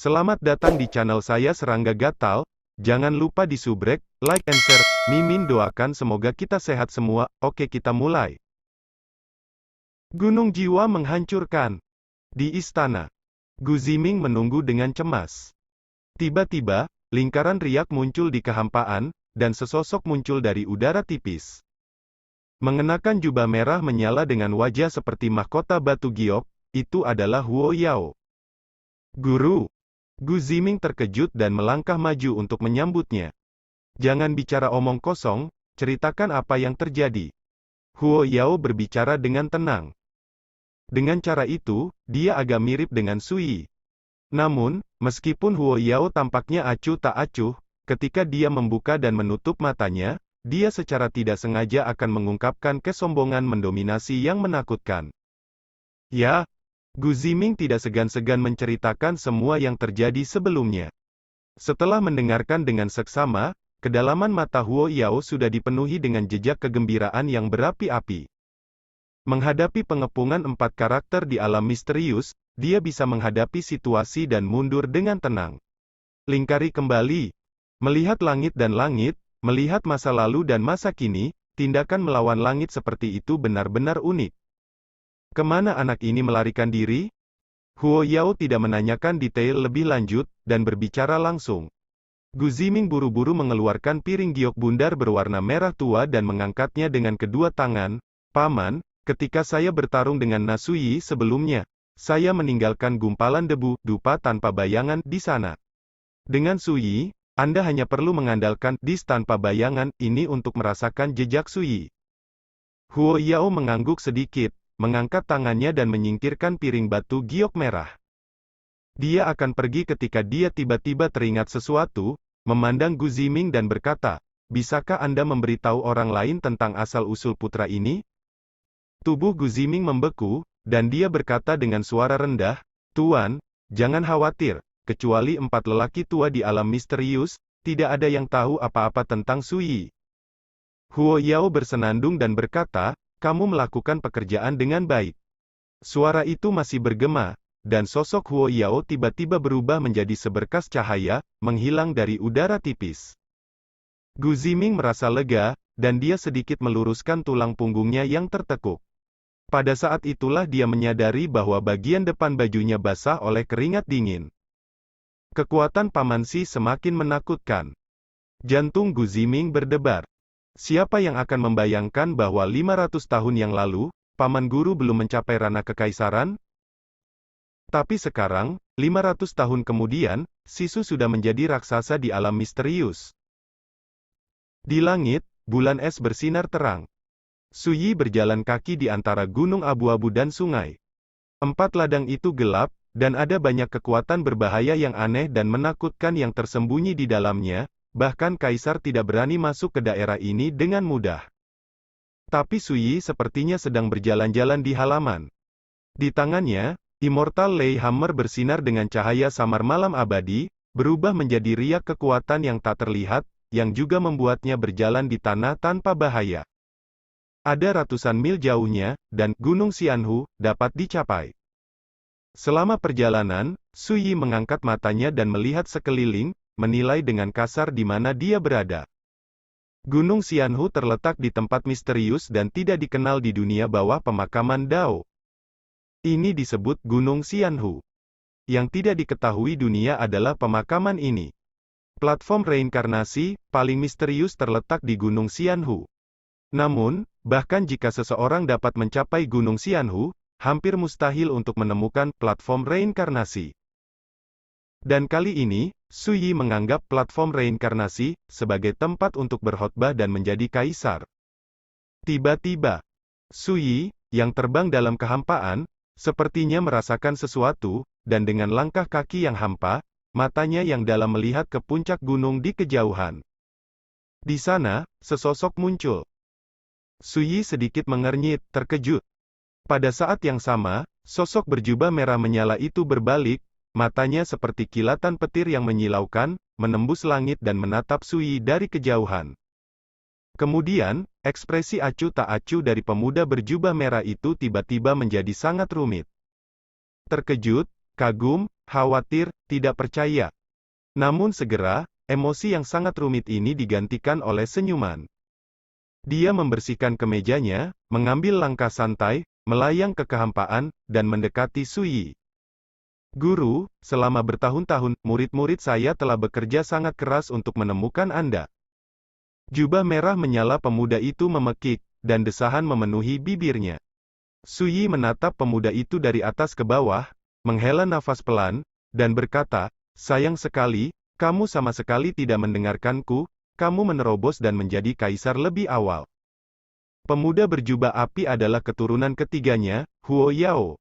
Selamat datang di channel saya Serangga Gatal. Jangan lupa di subrek, like and share. Mimin doakan semoga kita sehat semua. Oke, kita mulai. Gunung jiwa menghancurkan. Di istana, Gu Ziming menunggu dengan cemas. Tiba-tiba, lingkaran riak muncul di kehampaan, dan sesosok muncul dari udara tipis. Mengenakan jubah merah menyala dengan wajah seperti mahkota batu giok, itu adalah Huo Yao. Guru. Gu Ziming terkejut dan melangkah maju untuk menyambutnya. Jangan bicara omong kosong, ceritakan apa yang terjadi. Huo Yao berbicara dengan tenang. Dengan cara itu, dia agak mirip dengan Sui. Namun, meskipun Huo Yao tampaknya acuh tak acuh, ketika dia membuka dan menutup matanya, dia secara tidak sengaja akan mengungkapkan kesombongan mendominasi yang menakutkan. Ya, Gu Ziming tidak segan-segan menceritakan semua yang terjadi sebelumnya. Setelah mendengarkan dengan seksama, kedalaman mata Huo Yao sudah dipenuhi dengan jejak kegembiraan yang berapi-api. Menghadapi pengepungan 4 karakter di alam misterius, dia bisa menghadapi situasi dan mundur dengan tenang. Lingkari kembali. Melihat langit dan langit, melihat masa lalu dan masa kini, tindakan melawan langit seperti itu benar-benar unik. Kemana anak ini melarikan diri? Huo Yao tidak menanyakan detail lebih lanjut, dan berbicara langsung. Gu Ziming buru-buru mengeluarkan piring giok bundar berwarna merah tua dan mengangkatnya dengan kedua tangan. Paman, ketika saya bertarung dengan Nasui sebelumnya, saya meninggalkan gumpalan debu, dupa tanpa bayangan, di sana. Dengan Sui, Anda hanya perlu mengandalkan dis tanpa bayangan ini untuk merasakan jejak Sui. Huo Yao mengangguk sedikit, mengangkat tangannya dan menyingkirkan piring batu giok merah. Dia akan pergi ketika dia tiba-tiba teringat sesuatu, memandang Gu Ziming dan berkata, "Bisakah Anda memberitahu orang lain tentang asal-usul putra ini?" Tubuh Gu Ziming membeku, dan dia berkata dengan suara rendah, "Tuan, jangan khawatir, kecuali 4 lelaki tua di alam misterius, tidak ada yang tahu apa-apa tentang Sui." Huo Yao bersenandung dan berkata, "Kamu melakukan pekerjaan dengan baik." Suara itu masih bergema, dan sosok Huo Yao tiba-tiba berubah menjadi seberkas cahaya, menghilang dari udara tipis. Gu Ziming merasa lega, dan dia sedikit meluruskan tulang punggungnya yang tertekuk. Pada saat itulah dia menyadari bahwa bagian depan bajunya basah oleh keringat dingin. Kekuatan Paman Si semakin menakutkan. Jantung Gu Ziming berdebar. Siapa yang akan membayangkan bahwa 500 tahun yang lalu, Paman Guru belum mencapai ranah kekaisaran? Tapi sekarang, 500 tahun kemudian, Sisu sudah menjadi raksasa di alam misterius. Di langit, bulan es bersinar terang. Suyi berjalan kaki di antara gunung abu-abu dan sungai. 4 ladang itu gelap, dan ada banyak kekuatan berbahaya yang aneh dan menakutkan yang tersembunyi di dalamnya. Bahkan Kaisar tidak berani masuk ke daerah ini dengan mudah. Tapi Suyi sepertinya sedang berjalan-jalan di halaman. Di tangannya, Immortal Lei Hammer bersinar dengan cahaya samar malam abadi, berubah menjadi riak kekuatan yang tak terlihat, yang juga membuatnya berjalan di tanah tanpa bahaya. Ada ratusan mil jauhnya, dan Gunung Xianhu dapat dicapai. Selama perjalanan, Suyi mengangkat matanya dan melihat sekeliling, menilai dengan kasar di mana dia berada. Gunung Xianhu terletak di tempat misterius dan tidak dikenal di dunia bawah pemakaman Dao. Ini disebut Gunung Xianhu. Yang tidak diketahui dunia adalah pemakaman ini. Platform reinkarnasi paling misterius terletak di Gunung Xianhu. Namun, bahkan jika seseorang dapat mencapai Gunung Xianhu, hampir mustahil untuk menemukan platform reinkarnasi. Dan kali ini, Suyi menganggap platform reinkarnasi sebagai tempat untuk berkhotbah dan menjadi kaisar. Tiba-tiba, Suyi, yang terbang dalam kehampaan, sepertinya merasakan sesuatu, dan dengan langkah kaki yang hampa, matanya yang dalam melihat ke puncak gunung di kejauhan. Di sana, sesosok muncul. Suyi sedikit mengernyit, terkejut. Pada saat yang sama, sosok berjubah merah menyala itu berbalik, matanya seperti kilatan petir yang menyilaukan, menembus langit dan menatap Suyi dari kejauhan. Kemudian, ekspresi acuh tak acuh dari pemuda berjubah merah itu tiba-tiba menjadi sangat rumit. Terkejut, kagum, khawatir, tidak percaya. Namun segera, emosi yang sangat rumit ini digantikan oleh senyuman. Dia membersihkan kemejanya, mengambil langkah santai, melayang ke kehampaan, dan mendekati Suyi. Guru, selama bertahun-tahun, murid-murid saya telah bekerja sangat keras untuk menemukan Anda. Jubah merah menyala pemuda itu memekik, dan desahan memenuhi bibirnya. Suyi menatap pemuda itu dari atas ke bawah, menghela nafas pelan, dan berkata, sayang sekali, kamu sama sekali tidak mendengarkanku, kamu menerobos dan menjadi kaisar lebih awal. Pemuda berjubah api adalah keturunan ketiganya, Huo Yao.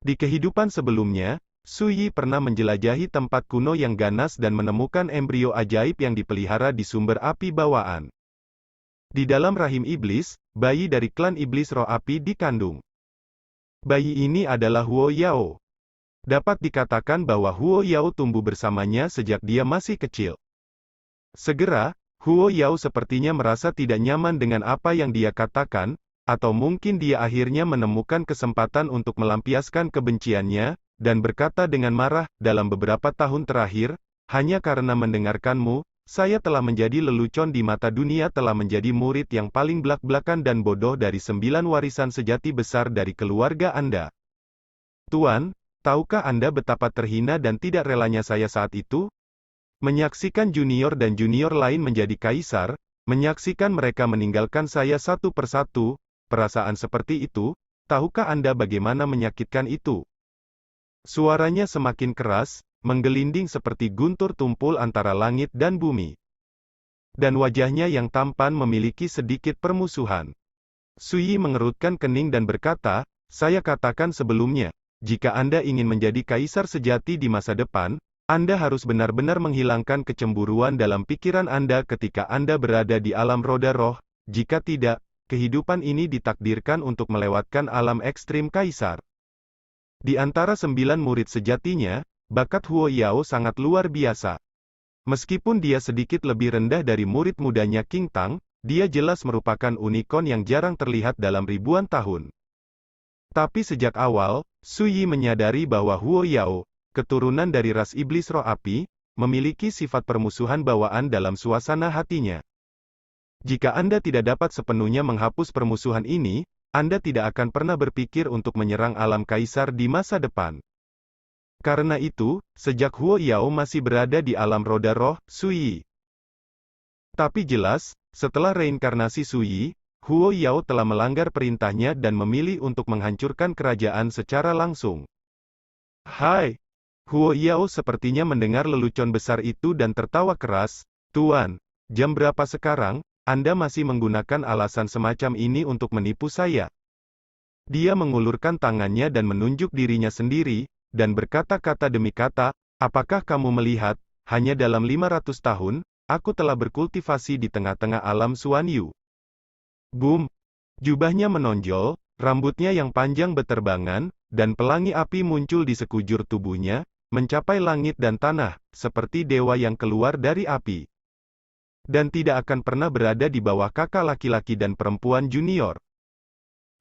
Di kehidupan sebelumnya, Suyi pernah menjelajahi tempat kuno yang ganas dan menemukan embrio ajaib yang dipelihara di sumber api bawaan. Di dalam rahim iblis, bayi dari klan iblis roh api dikandung. Bayi ini adalah Huo Yao. Dapat dikatakan bahwa Huo Yao tumbuh bersamanya sejak dia masih kecil. Segera, Huo Yao sepertinya merasa tidak nyaman dengan apa yang dia katakan, atau mungkin dia akhirnya menemukan kesempatan untuk melampiaskan kebenciannya, dan berkata dengan marah, dalam beberapa tahun terakhir, hanya karena mendengarkanmu, saya telah menjadi lelucon di mata dunia, telah menjadi murid yang paling blak-blakan dan bodoh dari 9 warisan sejati besar dari keluarga Anda. Tuan, tahukah Anda betapa terhina dan tidak relanya saya saat itu? Menyaksikan junior dan junior lain menjadi kaisar, menyaksikan mereka meninggalkan saya satu persatu, perasaan seperti itu, tahukah Anda bagaimana menyakitkan itu? Suaranya semakin keras, menggelinding seperti guntur tumpul antara langit dan bumi. Dan wajahnya yang tampan memiliki sedikit permusuhan. Suyi mengerutkan kening dan berkata, saya katakan sebelumnya, jika Anda ingin menjadi kaisar sejati di masa depan, Anda harus benar-benar menghilangkan kecemburuan dalam pikiran Anda ketika Anda berada di alam roda roh, jika tidak, kehidupan ini ditakdirkan untuk melewatkan alam ekstrim kaisar. Di antara 9 murid sejatinya, bakat Huo Yao sangat luar biasa. Meskipun dia sedikit lebih rendah dari murid mudanya King Tang, dia jelas merupakan unicorn yang jarang terlihat dalam ribuan tahun. Tapi sejak awal, Suyi menyadari bahwa Huo Yao, keturunan dari ras iblis roh api, memiliki sifat permusuhan bawaan dalam suasana hatinya. Jika Anda tidak dapat sepenuhnya menghapus permusuhan ini, Anda tidak akan pernah berpikir untuk menyerang alam kaisar di masa depan. Karena itu, sejak Huo Yao masih berada di alam roda roh, Suyi. Tapi jelas, setelah reinkarnasi Suyi, Huo Yao telah melanggar perintahnya dan memilih untuk menghancurkan kerajaan secara langsung. Hai! Huo Yao sepertinya mendengar lelucon besar itu dan tertawa keras, Tuan, jam berapa sekarang? Anda masih menggunakan alasan semacam ini untuk menipu saya. Dia mengulurkan tangannya dan menunjuk dirinya sendiri, dan berkata-kata demi kata, apakah kamu melihat, hanya dalam 500 tahun, aku telah berkultivasi di tengah-tengah alam Xuan Yu. Boom! Jubahnya menonjol, rambutnya yang panjang beterbangan, dan pelangi api muncul di sekujur tubuhnya, mencapai langit dan tanah, seperti dewa yang keluar dari api. Dan tidak akan pernah berada di bawah kakak laki-laki dan perempuan junior.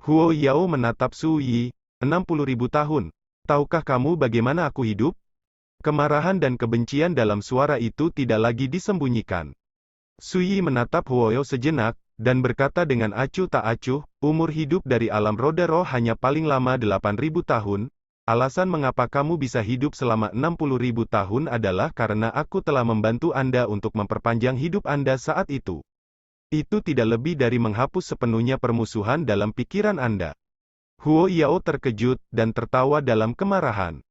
Huo Yao menatap Suyi, 60.000 tahun. Tahukah kamu bagaimana aku hidup? Kemarahan dan kebencian dalam suara itu tidak lagi disembunyikan. Suyi menatap Huo Yao sejenak, dan berkata dengan acuh tak acuh, umur hidup dari alam roda roh hanya paling lama 8.000 tahun, alasan mengapa kamu bisa hidup selama 60.000 tahun adalah karena aku telah membantu Anda untuk memperpanjang hidup Anda saat itu. Itu tidak lebih dari menghapus sepenuhnya permusuhan dalam pikiran Anda. Huo Yao terkejut, dan tertawa dalam kemarahan.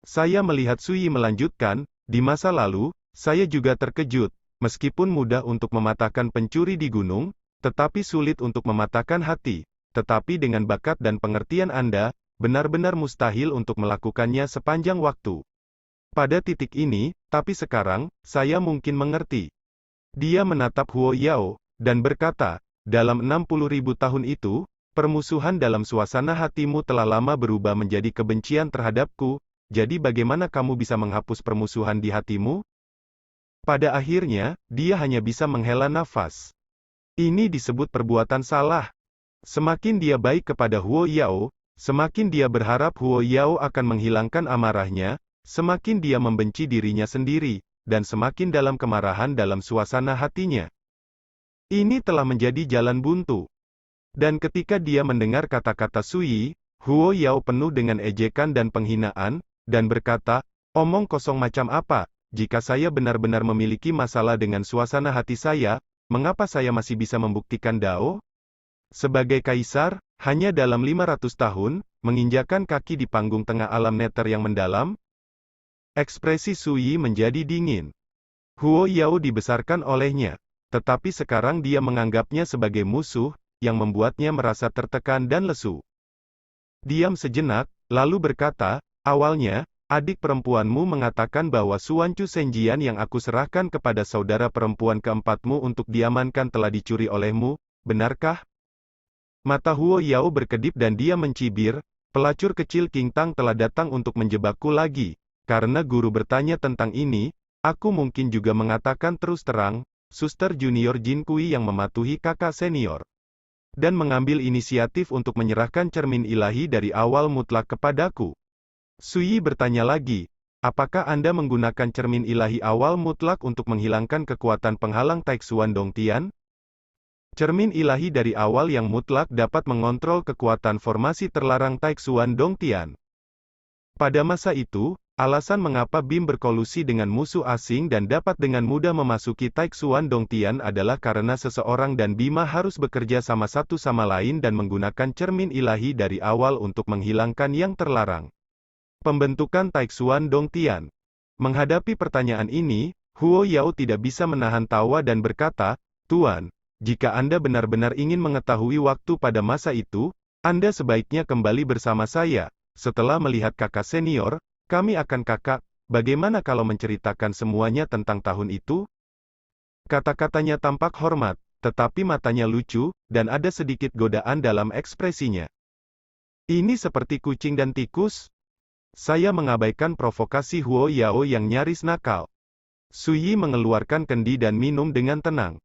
Saya melihat Suyi melanjutkan, di masa lalu, saya juga terkejut, meskipun mudah untuk mematahkan pencuri di gunung, tetapi sulit untuk mematahkan hati, tetapi dengan bakat dan pengertian Anda, benar-benar mustahil untuk melakukannya sepanjang waktu. Pada titik ini, tapi sekarang, saya mungkin mengerti. Dia menatap Huo Yao, dan berkata, dalam 60.000 tahun itu, permusuhan dalam suasana hatimu telah lama berubah menjadi kebencian terhadapku, jadi bagaimana kamu bisa menghapus permusuhan di hatimu? Pada akhirnya, dia hanya bisa menghela nafas. Ini disebut perbuatan salah. Semakin dia baik kepada Huo Yao, Semakin dia berharap Huo Yao akan menghilangkan amarahnya, semakin dia membenci dirinya sendiri, dan semakin dalam kemarahan dalam suasana hatinya. Ini telah menjadi jalan buntu. Dan ketika dia mendengar kata-kata Sui, Huo Yao penuh dengan ejekan dan penghinaan, dan berkata, "Omong kosong macam apa? Jika saya benar-benar memiliki masalah dengan suasana hati saya, mengapa saya masih bisa membuktikan Dao? Sebagai kaisar, hanya dalam 500 tahun, menginjakan kaki di panggung tengah alam neter yang mendalam?" Ekspresi Sui menjadi dingin. Huo Yao dibesarkan olehnya, tetapi sekarang dia menganggapnya sebagai musuh, yang membuatnya merasa tertekan dan lesu. Diam sejenak, lalu berkata, "Awalnya, adik perempuanmu mengatakan bahwa Suancu Senjian yang aku serahkan kepada saudara perempuan keempatmu untuk diamankan telah dicuri olehmu, benarkah?" Mata Huo Yao berkedip dan dia mencibir, "Pelacur kecil King Tang telah datang untuk menjebakku lagi. Karena guru bertanya tentang ini, aku mungkin juga mengatakan terus terang, suster junior Jin Kui yang mematuhi kakak senior. Dan mengambil inisiatif untuk menyerahkan cermin ilahi dari awal mutlak kepadaku." Sui bertanya lagi, "Apakah Anda menggunakan cermin ilahi awal mutlak untuk menghilangkan kekuatan penghalang Taixuan Dongtian?" Cermin ilahi dari awal yang mutlak dapat mengontrol kekuatan formasi terlarang Taixuan Dongtian. Pada masa itu, alasan mengapa Bim berkolusi dengan musuh asing dan dapat dengan mudah memasuki Taixuan Dongtian adalah karena seseorang dan Bima harus bekerja sama satu sama lain dan menggunakan cermin ilahi dari awal untuk menghilangkan yang terlarang. Pembentukan Taixuan Dongtian. Menghadapi pertanyaan ini, Huo Yao tidak bisa menahan tawa dan berkata, "Tuan, jika Anda benar-benar ingin mengetahui waktu pada masa itu, Anda sebaiknya kembali bersama saya. Setelah melihat kakak senior, kami akan kakak, bagaimana kalau menceritakan semuanya tentang tahun itu?" Kata-katanya tampak hormat, tetapi matanya lucu, dan ada sedikit godaan dalam ekspresinya. "Ini seperti kucing dan tikus?" Saya mengabaikan provokasi Huo Yao yang nyaris nakal. Sui mengeluarkan kendi dan minum dengan tenang.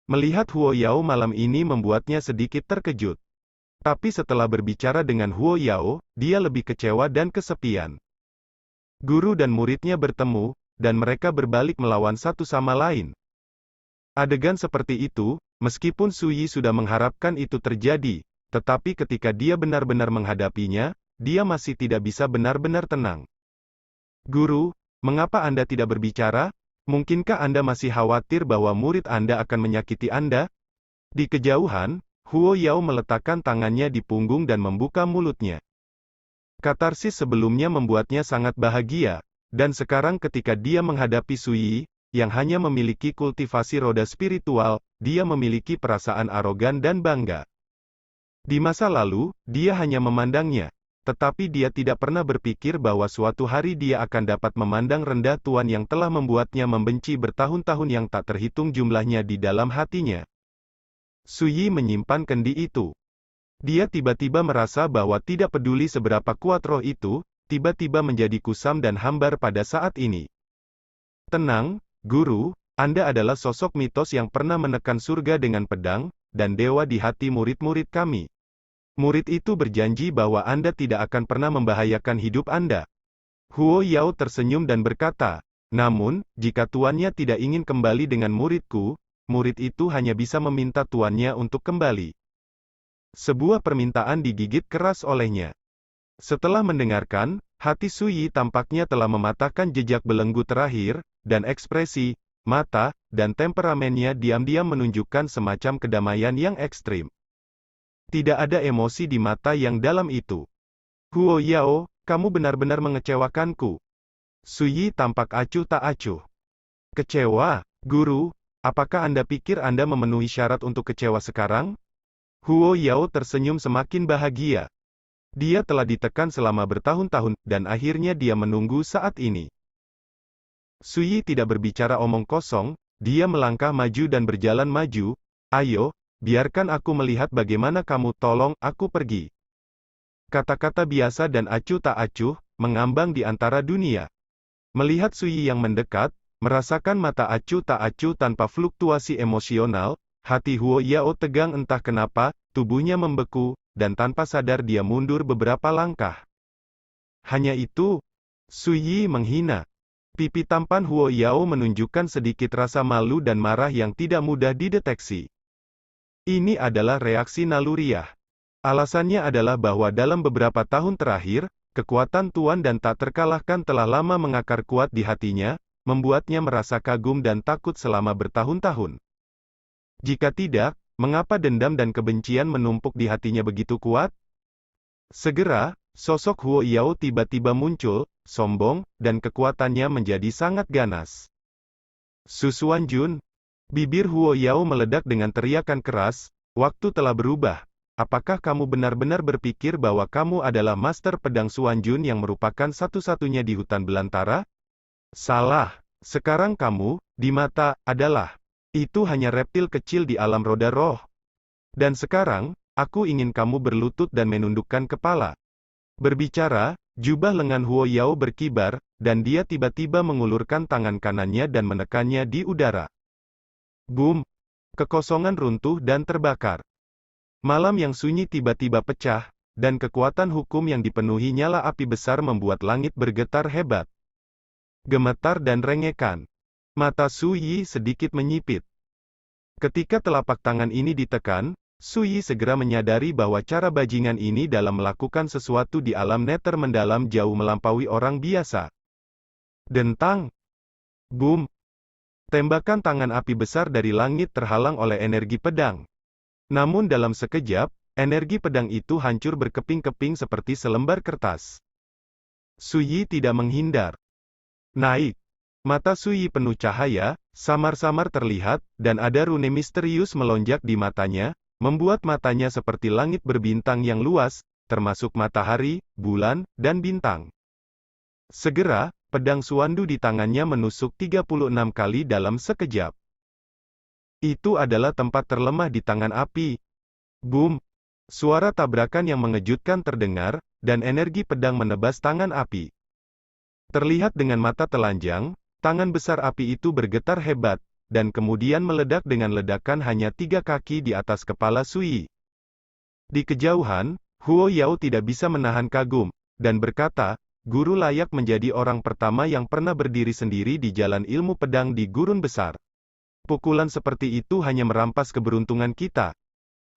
Melihat Huo Yao malam ini membuatnya sedikit terkejut. Tapi setelah berbicara dengan Huo Yao, dia lebih kecewa dan kesepian. Guru dan muridnya bertemu, dan mereka berbalik melawan satu sama lain. Adegan seperti itu, meskipun Sui sudah mengharapkan itu terjadi, tetapi ketika dia benar-benar menghadapinya, dia masih tidak bisa benar-benar tenang. "Guru, mengapa Anda tidak berbicara? Mungkinkah Anda masih khawatir bahwa murid Anda akan menyakiti Anda?" Di kejauhan, Huo Yao meletakkan tangannya di punggung dan membuka mulutnya. Katarsis sebelumnya membuatnya sangat bahagia, dan sekarang ketika dia menghadapi Sui, yang hanya memiliki kultivasi roda spiritual, dia memiliki perasaan arogan dan bangga. Di masa lalu, dia hanya memandangnya. Tetapi dia tidak pernah berpikir bahwa suatu hari dia akan dapat memandang rendah Tuan yang telah membuatnya membenci bertahun-tahun yang tak terhitung jumlahnya di dalam hatinya. Sui menyimpan kendi itu. Dia tiba-tiba merasa bahwa tidak peduli seberapa kuat roh itu, tiba-tiba menjadi kusam dan hambar pada saat ini. "Tenang, Guru, Anda adalah sosok mitos yang pernah menekan surga dengan pedang, dan dewa di hati murid-murid kami. Murid itu berjanji bahwa Anda tidak akan pernah membahayakan hidup Anda." Huo Yao tersenyum dan berkata, "Namun, jika tuannya tidak ingin kembali dengan muridku, murid itu hanya bisa meminta tuannya untuk kembali." Sebuah permintaan digigit keras olehnya. Setelah mendengarkan, hati Sui tampaknya telah mematahkan jejak belenggu terakhir, dan ekspresi, mata, dan temperamennya diam-diam menunjukkan semacam kedamaian yang ekstrim. Tidak ada emosi di mata yang dalam itu. "Huo Yao, kamu benar-benar mengecewakanku." Sui tampak acuh tak acuh. "Kecewa, Guru? Apakah Anda pikir Anda memenuhi syarat untuk kecewa sekarang?" Huo Yao tersenyum semakin bahagia. Dia telah ditekan selama bertahun-tahun, dan akhirnya dia menunggu saat ini. Sui tidak berbicara omong kosong, dia melangkah maju dan berjalan maju. "Ayo, biarkan aku melihat bagaimana kamu, tolong, aku pergi." Kata-kata biasa dan acuh tak acuh, mengambang di antara dunia. Melihat Sui yang mendekat, merasakan mata acuh tak acuh tanpa fluktuasi emosional, hati Huo Yao tegang entah kenapa, tubuhnya membeku, dan tanpa sadar dia mundur beberapa langkah. Hanya itu, Su Yi menghina. Pipi tampan Huo Yao menunjukkan sedikit rasa malu dan marah yang tidak mudah dideteksi. Ini adalah reaksi naluriah. Alasannya adalah bahwa dalam beberapa tahun terakhir, kekuatan tuan dan tak terkalahkan telah lama mengakar kuat di hatinya, membuatnya merasa kagum dan takut selama bertahun-tahun. Jika tidak, mengapa dendam dan kebencian menumpuk di hatinya begitu kuat? Segera, sosok Huo Yao tiba-tiba muncul, sombong, dan kekuatannya menjadi sangat ganas. Su Xuanjun. Bibir Huo Yao meledak dengan teriakan keras, waktu telah berubah. Apakah kamu benar-benar berpikir bahwa kamu adalah Master Pedang Xuanjun yang merupakan satu-satunya di hutan belantara? Salah. Sekarang kamu, di mata, adalah. Itu hanya reptil kecil di alam roda roh. Dan sekarang, aku ingin kamu berlutut dan menundukkan kepala. Berbicara, jubah lengan Huo Yao berkibar, dan dia tiba-tiba mengulurkan tangan kanannya dan menekannya di udara. Boom! Kekosongan runtuh dan terbakar. Malam yang sunyi tiba-tiba pecah, dan kekuatan hukum yang dipenuhi nyala api besar membuat langit bergetar hebat. Gemetar dan rengekan. Mata Su Yi sedikit menyipit. Ketika telapak tangan ini ditekan, Su Yi segera menyadari bahwa cara bajingan ini dalam melakukan sesuatu di alam neter mendalam jauh melampaui orang biasa. Dentang. Boom. Tembakan tangan api besar dari langit terhalang oleh energi pedang. Namun dalam sekejap, energi pedang itu hancur berkeping-keping seperti selembar kertas. Su Yi tidak menghindar. Naik. Mata Su Yi penuh cahaya, samar-samar terlihat, dan ada rune misterius melonjak di matanya, membuat matanya seperti langit berbintang yang luas, termasuk matahari, bulan, dan bintang. Segera, pedang Xuandu di tangannya menusuk 36 kali dalam sekejap. Itu adalah tempat terlemah di tangan api. Boom! Suara tabrakan yang mengejutkan terdengar, dan energi pedang menebas tangan api. Terlihat dengan mata telanjang, tangan besar api itu bergetar hebat, dan kemudian meledak dengan ledakan hanya 3 kaki di atas kepala Su Yi. Di kejauhan, Huo Yao tidak bisa menahan kagum, dan berkata, guru layak menjadi orang pertama yang pernah berdiri sendiri di jalan ilmu pedang di gurun besar. Pukulan seperti itu hanya merampas keberuntungan kita.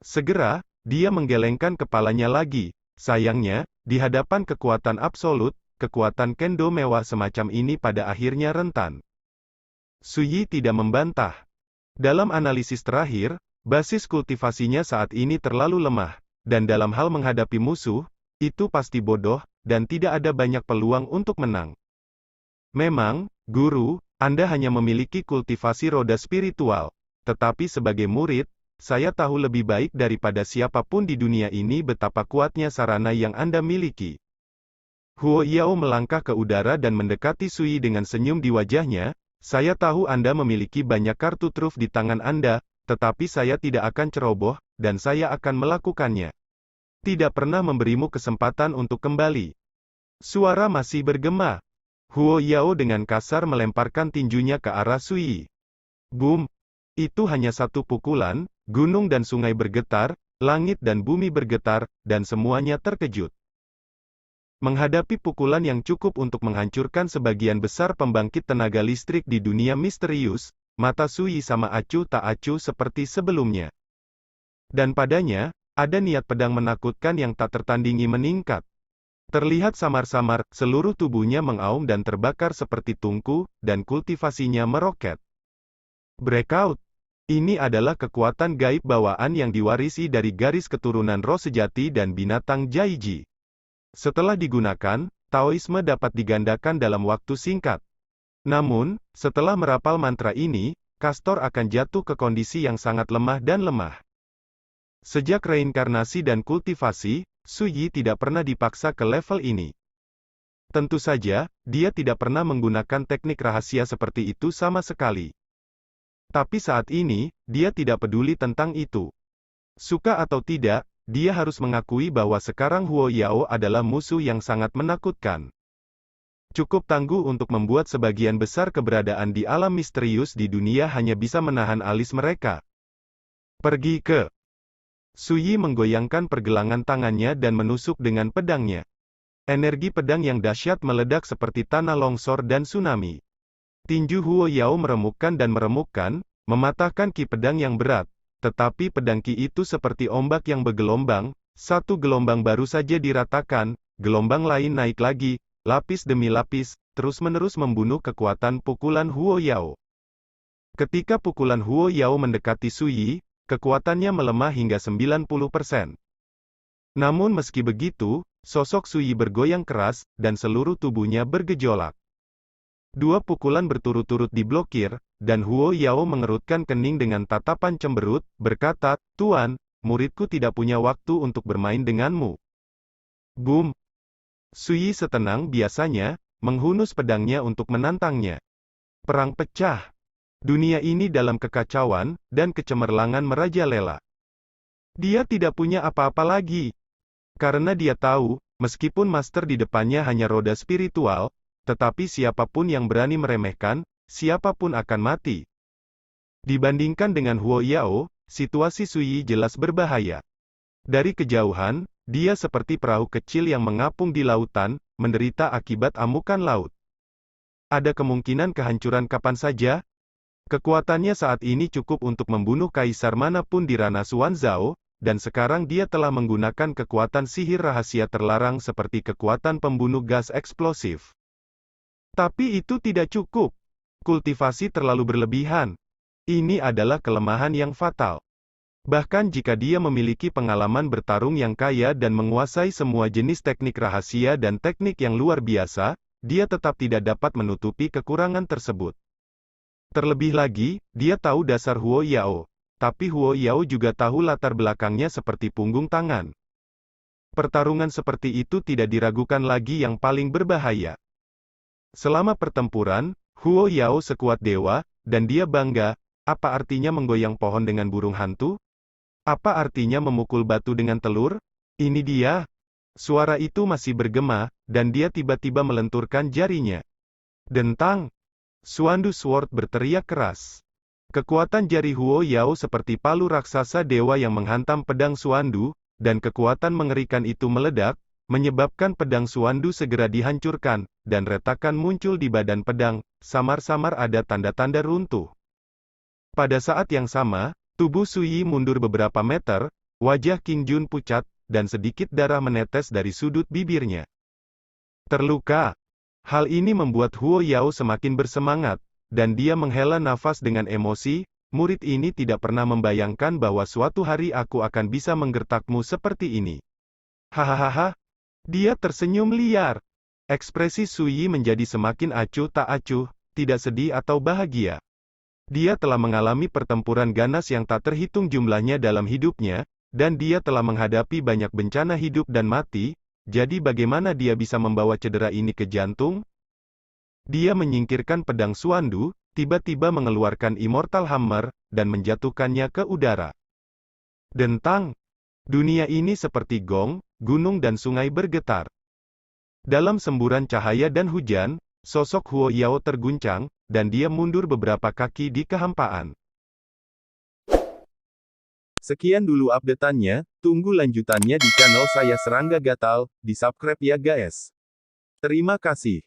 Segera, dia menggelengkan kepalanya lagi. Sayangnya, di hadapan kekuatan absolut, kekuatan kendo mewah semacam ini pada akhirnya rentan. Su Yi tidak membantah. Dalam analisis terakhir, basis kultivasinya saat ini terlalu lemah, dan dalam hal menghadapi musuh, itu pasti bodoh, dan tidak ada banyak peluang untuk menang. Memang, guru, Anda hanya memiliki kultivasi roda spiritual, tetapi sebagai murid, saya tahu lebih baik daripada siapapun di dunia ini betapa kuatnya sarana yang Anda miliki. Huo Yao melangkah ke udara dan mendekati Su Yi dengan senyum di wajahnya. Saya tahu Anda memiliki banyak kartu truf di tangan Anda, tetapi saya tidak akan ceroboh, dan saya akan melakukannya. Tidak pernah memberimu kesempatan untuk kembali. Suara masih bergema. Huo Yao dengan kasar melemparkan tinjunya ke arah Su Yi. Boom! Itu hanya satu pukulan, gunung dan sungai bergetar, langit dan bumi bergetar, dan semuanya terkejut. Menghadapi pukulan yang cukup untuk menghancurkan sebagian besar pembangkit tenaga listrik di dunia misterius, mata Su Yi sama acuh tak acuh seperti sebelumnya. Dan padanya, ada niat pedang menakutkan yang tak tertandingi meningkat. Terlihat samar-samar, seluruh tubuhnya mengaum dan terbakar seperti tungku, dan kultivasinya meroket. Breakout. Ini adalah kekuatan gaib bawaan yang diwarisi dari garis keturunan roh sejati dan binatang Jaiji. Setelah digunakan, Taoisme dapat digandakan dalam waktu singkat. Namun, setelah merapal mantra ini, Castor akan jatuh ke kondisi yang sangat lemah dan lemah. Sejak reinkarnasi dan kultivasi, Su Yi tidak pernah dipaksa ke level ini. Tentu saja, dia tidak pernah menggunakan teknik rahasia seperti itu sama sekali. Tapi saat ini, dia tidak peduli tentang itu. Suka atau tidak, dia harus mengakui bahwa sekarang Huo Yao adalah musuh yang sangat menakutkan. Cukup tangguh untuk membuat sebagian besar keberadaan di alam misterius di dunia hanya bisa menahan alis mereka. Pergi ke Su Yi menggoyangkan pergelangan tangannya dan menusuk dengan pedangnya. Energi pedang yang dahsyat meledak seperti tanah longsor dan tsunami. Tinju Huo Yao meremukkan dan meremukkan, mematahkan ki pedang yang berat. Tetapi pedang ki itu seperti ombak yang bergelombang, satu gelombang baru saja diratakan, gelombang lain naik lagi, lapis demi lapis, terus-menerus membunuh kekuatan pukulan Huo Yao. Ketika pukulan Huo Yao mendekati Su Yi, kekuatannya melemah hingga 90%. Namun meski begitu, sosok Su Yi bergoyang keras, dan seluruh tubuhnya bergejolak. Dua pukulan berturut-turut diblokir, dan Huo Yao mengerutkan kening dengan tatapan cemberut, berkata, "Tuan, muridku tidak punya waktu untuk bermain denganmu." Boom! Su Yi setenang biasanya, menghunus pedangnya untuk menantangnya. Perang pecah. Dunia ini dalam kekacauan, dan kecemerlangan merajalela. Dia tidak punya apa-apa lagi. Karena dia tahu, meskipun master di depannya hanya roda spiritual, tetapi siapapun yang berani meremehkan, siapapun akan mati. Dibandingkan dengan Huo Yao, situasi Su Yi jelas berbahaya. Dari kejauhan, dia seperti perahu kecil yang mengapung di lautan, menderita akibat amukan laut. Ada kemungkinan kehancuran kapan saja. Kekuatannya saat ini cukup untuk membunuh kaisar manapun di ranah Xuanzhao, dan sekarang dia telah menggunakan kekuatan sihir rahasia terlarang seperti kekuatan pembunuh gas eksplosif. Tapi itu tidak cukup. Kultivasi terlalu berlebihan. Ini adalah kelemahan yang fatal. Bahkan jika dia memiliki pengalaman bertarung yang kaya dan menguasai semua jenis teknik rahasia dan teknik yang luar biasa, dia tetap tidak dapat menutupi kekurangan tersebut. Terlebih lagi, dia tahu dasar Huo Yao. Tapi Huo Yao juga tahu latar belakangnya seperti punggung tangan. Pertarungan seperti itu tidak diragukan lagi yang paling berbahaya. Selama pertempuran, Huo Yao sekuat dewa, dan dia bangga. Apa artinya menggoyang pohon dengan burung hantu? Apa artinya memukul batu dengan telur? Ini dia. Suara itu masih bergema, dan dia tiba-tiba melenturkan jarinya. Dentang! Xuandu Sword berteriak keras. Kekuatan jari Huo Yao seperti palu raksasa dewa yang menghantam pedang Xuandu, dan kekuatan mengerikan itu meledak, menyebabkan pedang Xuandu segera dihancurkan, dan retakan muncul di badan pedang, samar-samar ada tanda-tanda runtuh. Pada saat yang sama, tubuh Su Yi mundur beberapa meter, wajah King Jun pucat, dan sedikit darah menetes dari sudut bibirnya. Terluka. Hal ini membuat Huo Yao semakin bersemangat, dan dia menghela nafas dengan emosi. Murid ini tidak pernah membayangkan bahwa suatu hari aku akan bisa menggertakmu seperti ini. Hahaha. Dia tersenyum liar. Ekspresi Su Yi menjadi semakin acuh tak acuh, tidak sedih atau bahagia. Dia telah mengalami pertempuran ganas yang tak terhitung jumlahnya dalam hidupnya, dan dia telah menghadapi banyak bencana hidup dan mati. Jadi bagaimana dia bisa membawa cedera ini ke jantung? Dia menyingkirkan pedang Xuandu, tiba-tiba mengeluarkan Immortal Hammer, dan menjatuhkannya ke udara. Dentang! Dunia ini seperti gong, gunung dan sungai bergetar. Dalam semburan cahaya dan hujan, sosok Huo Yao terguncang, dan dia mundur beberapa kaki di kehampaan. Sekian dulu update-annya, tunggu lanjutannya di channel saya Serangga Gatal, di subscribe ya guys. Terima kasih.